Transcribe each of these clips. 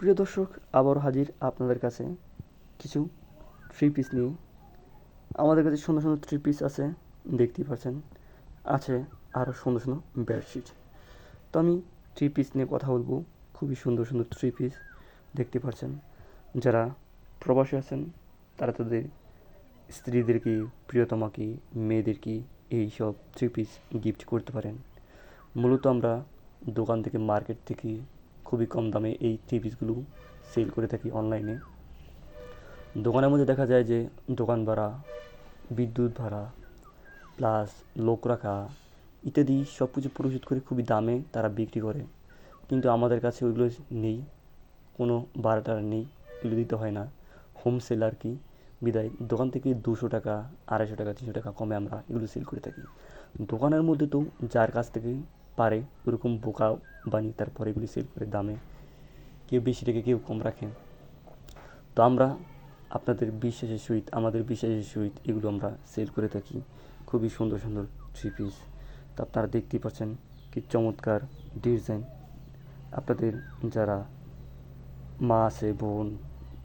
প্রিয় দর্শক, আবারও হাজির আপনাদের কাছে কিছু থ্রি পিস নিয়ে। আমাদের কাছে সুন্দর সুন্দর থ্রি পিস আছে, দেখতেই পাচ্ছেন। আছে আরও সুন্দর সুন্দর বেডশিট। তো আমি থ্রি পিস নিয়ে কথা বলবো। খুবই সুন্দর সুন্দর থ্রি পিস দেখতে পাচ্ছেন। যারা প্রবাসী আছেন তারা তাদের স্ত্রীদেরকে, প্রিয়তমাকে, মেয়েদেরকে এই সব থ্রি পিস গিফট করতে পারেন। মূলত আমরা দোকান থেকে, মার্কেট থেকে খুবই কম দামে এই থ্রি পিসগুলো সেল করে থাকি অনলাইনে। দোকানের মধ্যে দেখা যায় যে দোকান ভাড়া, বিদ্যুৎ ভাড়া, প্লাস লোক রাখা ইত্যাদি সব কিছু পরিশোধ করে খুবই দামে তারা বিক্রি করে। কিন্তু আমাদের কাছে ওইগুলো নেই, কোনো ভাড়া টাড়া নেই, এগুলো দিতে হয় না। হোম সেল আর কি, বিদায় দোকান থেকে 200 টাকা, 250 টাকা, 300 টাকা কমে আমরা এগুলো সেল করে থাকি। দোকানের মধ্যে তো যার কাছ থেকে পারে ওরকম বোকা বানিয়ে তারপরে এগুলি সেল করে দামে, কেউ বেশি রেখে কেউ কম রাখে। তো আমরা আপনাদের বিশ্বাসের সহিত, আমাদের বিশ্বাসের সহিত এগুলো আমরা সেল করে থাকি। খুবই সুন্দর সুন্দর থ্রি পিস। তো আপনারা দেখতেই পাচ্ছেন কি চমৎকার ডিজাইন। আপনাদের যারা মা আছে, বোন,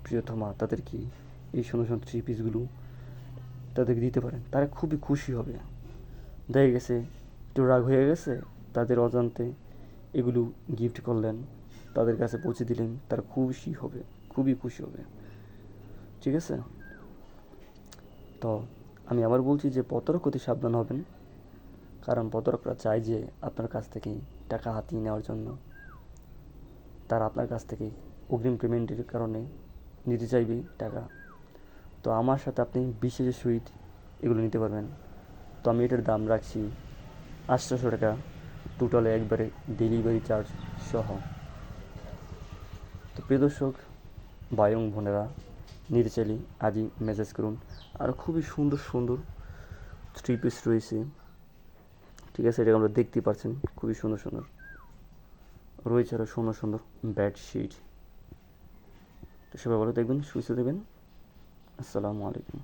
প্রিয়তমা, তাদেরকে এই সুন্দর সুন্দর থ্রি পিসগুলো তাদেরকে দিতে পারেন, তারা খুবই খুশি হবে। দেখা গেছে একটু রাগ হয়ে গেছে, তাদের অজান্তে এগুলো গিফট করলেন, তাদের কাছে পৌঁছে দিলেন, তারা খুশি হবে, খুবই খুশি হবে। ঠিক আছে? তো আমি আবার বলছি যে প্রতারক হতে সাবধান হবেন, কারণ প্রতারকরা চায় যে আপনার কাছ থেকে টাকা হাতিয়ে নেওয়ার জন্য। তারা আপনার কাছ থেকে অগ্রিম পেমেন্টের কারণে নিতে চাইবে টাকা। তো আমার সাথে আপনি বিশ্বাসের সহিত এগুলো নিতে পারবেন। তো আমি এটার দাম রাখছি 800 টাকা, টোটালে একবারে ডেলিভারি চার্জ সহ। তো প্রিয় দর্শক, ভাই এবং বোনেরা, নিতে চাইলে আজই মেসেজ করুন। আর খুবই সুন্দর সুন্দর থ্রি পিস রয়েছে। ঠিক আছে, এটা আমরা দেখতেই পাচ্ছেন, খুবই সুন্দর সুন্দর রয়েছে, আরও সুন্দর সুন্দর বেডশিট। তো সবাই ভালো দেখবেন, সুস্থ থাকবেন। আসসালামু আলাইকুম।